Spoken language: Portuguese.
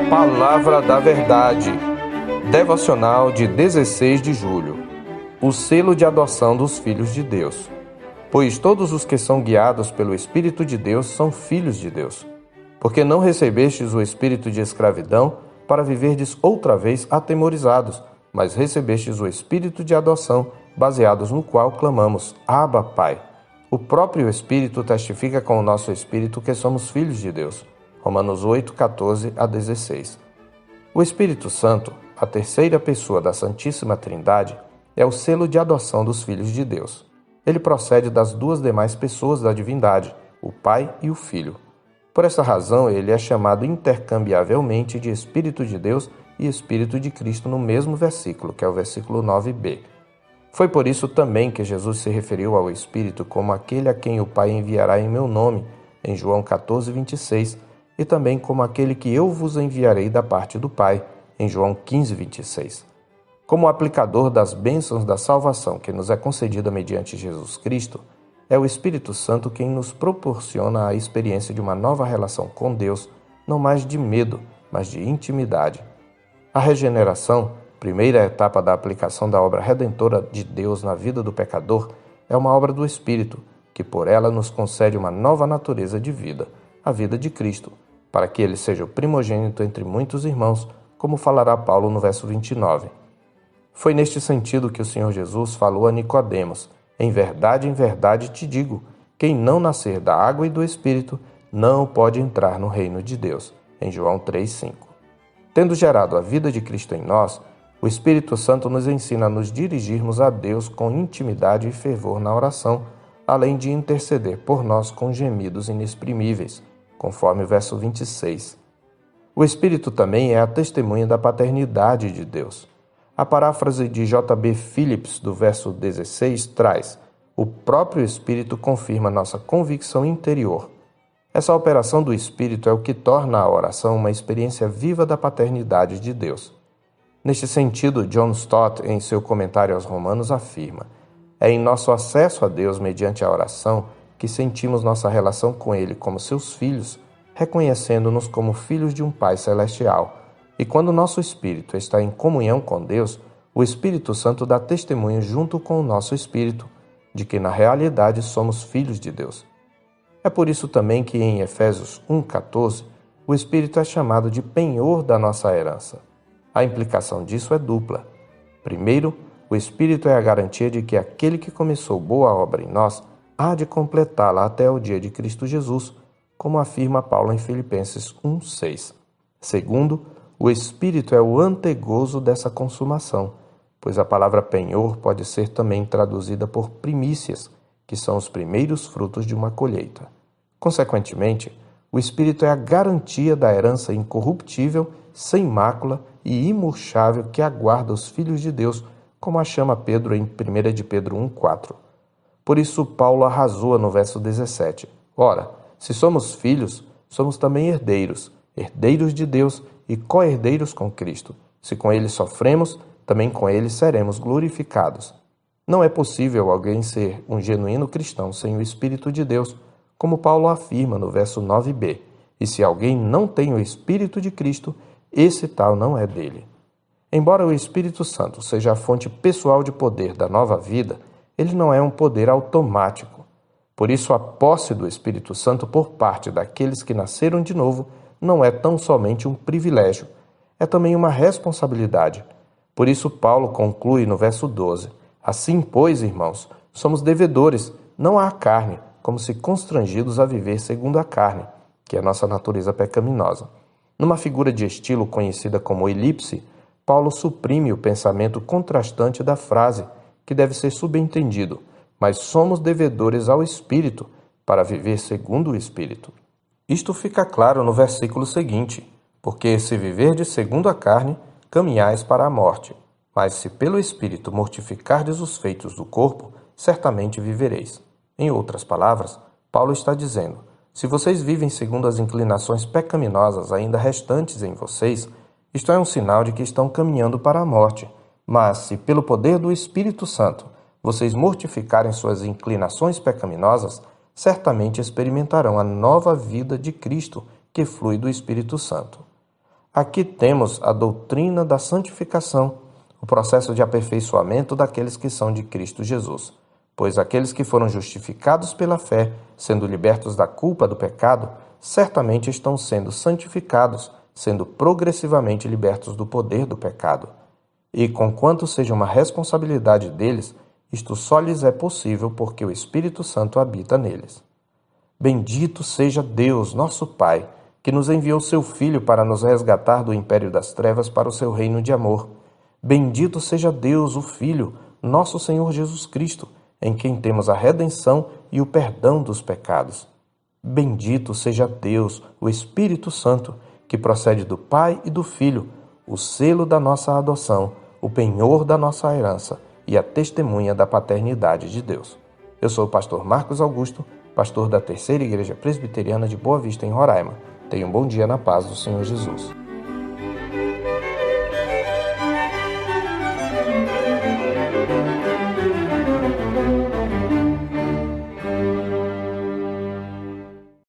Palavra da Verdade, devocional de 16 de julho, o selo de adoção dos filhos de Deus. Pois todos os que são guiados pelo Espírito de Deus são filhos de Deus. Porque não recebestes o espírito de escravidão para viverdes outra vez atemorizados, mas recebestes o espírito de adoção, baseados no qual clamamos, Abba, Pai. O próprio Espírito testifica com o nosso espírito que somos filhos de Deus. Romanos 8, 14 a 16. O Espírito Santo, a terceira pessoa da Santíssima Trindade, é o selo de adoção dos filhos de Deus. Ele procede das duas demais pessoas da divindade, o Pai e o Filho. Por essa razão, ele é chamado intercambiavelmente de Espírito de Deus e Espírito de Cristo no mesmo versículo, que é o versículo 9b. Foi por isso também que Jesus se referiu ao Espírito como aquele a quem o Pai enviará em meu nome, em João 14, 26, e também como aquele que eu vos enviarei da parte do Pai, em João 15, 26. Como aplicador das bênçãos da salvação que nos é concedida mediante Jesus Cristo, é o Espírito Santo quem nos proporciona a experiência de uma nova relação com Deus, não mais de medo, mas de intimidade. A regeneração, primeira etapa da aplicação da obra redentora de Deus na vida do pecador, é uma obra do Espírito, que por ela nos concede uma nova natureza de vida, a vida de Cristo, para que ele seja o primogênito entre muitos irmãos, como falará Paulo no verso 29. Foi neste sentido que o Senhor Jesus falou a Nicodemos, em verdade te digo, quem não nascer da água e do Espírito não pode entrar no reino de Deus, em João 3,5. Tendo gerado a vida de Cristo em nós, o Espírito Santo nos ensina a nos dirigirmos a Deus com intimidade e fervor na oração, além de interceder por nós com gemidos inexprimíveis, conforme o verso 26. O Espírito também é a testemunha da paternidade de Deus. A paráfrase de J.B. Phillips, do verso 16, traz: o próprio Espírito confirma nossa convicção interior. Essa operação do Espírito é o que torna a oração uma experiência viva da paternidade de Deus. Neste sentido, John Stott, em seu comentário aos Romanos, afirma: é em nosso acesso a Deus mediante a oração que sentimos nossa relação com Ele como seus filhos, reconhecendo-nos como filhos de um Pai Celestial. E quando nosso espírito está em comunhão com Deus, o Espírito Santo dá testemunho junto com o nosso espírito de que na realidade somos filhos de Deus. É por isso também que em Efésios 1,14, o Espírito é chamado de penhor da nossa herança. A implicação disso é dupla. Primeiro, o Espírito é a garantia de que aquele que começou boa obra em nós há de completá-la até o dia de Cristo Jesus, como afirma Paulo em Filipenses 1,6. Segundo, o Espírito é o antegozo dessa consumação, pois a palavra penhor pode ser também traduzida por primícias, que são os primeiros frutos de uma colheita. Consequentemente, o Espírito é a garantia da herança incorruptível, sem mácula e imurchável que aguarda os filhos de Deus, como a chama Pedro em 1 de Pedro 1,4. Por isso Paulo arrazoa no verso 17. Ora, se somos filhos, somos também herdeiros, herdeiros de Deus e co-herdeiros com Cristo. Se com ele sofremos, também com ele seremos glorificados. Não é possível alguém ser um genuíno cristão sem o Espírito de Deus, como Paulo afirma no verso 9b. E se alguém não tem o Espírito de Cristo, esse tal não é dele. Embora o Espírito Santo seja a fonte pessoal de poder da nova vida, ele não é um poder automático. Por isso, a posse do Espírito Santo por parte daqueles que nasceram de novo não é tão somente um privilégio, é também uma responsabilidade. Por isso, Paulo conclui no verso 12: assim, pois, irmãos, somos devedores, não à carne, como se constrangidos a viver segundo a carne, que é a nossa natureza pecaminosa. Numa figura de estilo conhecida como elipse, Paulo suprime o pensamento contrastante da frase, que deve ser subentendido: mas somos devedores ao Espírito, para viver segundo o Espírito. Isto fica claro no versículo seguinte: porque se viverdes segundo a carne, caminhais para a morte, mas se pelo Espírito mortificardes os feitos do corpo, certamente vivereis. Em outras palavras, Paulo está dizendo: se vocês vivem segundo as inclinações pecaminosas ainda restantes em vocês, isto é um sinal de que estão caminhando para a morte. Mas se pelo poder do Espírito Santo vocês mortificarem suas inclinações pecaminosas, certamente experimentarão a nova vida de Cristo que flui do Espírito Santo. Aqui temos a doutrina da santificação, o processo de aperfeiçoamento daqueles que são de Cristo Jesus. Pois aqueles que foram justificados pela fé, sendo libertos da culpa do pecado, certamente estão sendo santificados, sendo progressivamente libertos do poder do pecado. E, conquanto seja uma responsabilidade deles, isto só lhes é possível porque o Espírito Santo habita neles. Bendito seja Deus, nosso Pai, que nos enviou seu Filho para nos resgatar do império das trevas para o seu reino de amor. Bendito seja Deus, o Filho, nosso Senhor Jesus Cristo, em quem temos a redenção e o perdão dos pecados. Bendito seja Deus, o Espírito Santo, que procede do Pai e do Filho, o selo da nossa adoção, o penhor da nossa herança e a testemunha da paternidade de Deus. Eu sou o pastor Marcos Augusto, pastor da Terceira Igreja Presbiteriana de Boa Vista, em Roraima. Tenha um bom dia na paz do Senhor Jesus.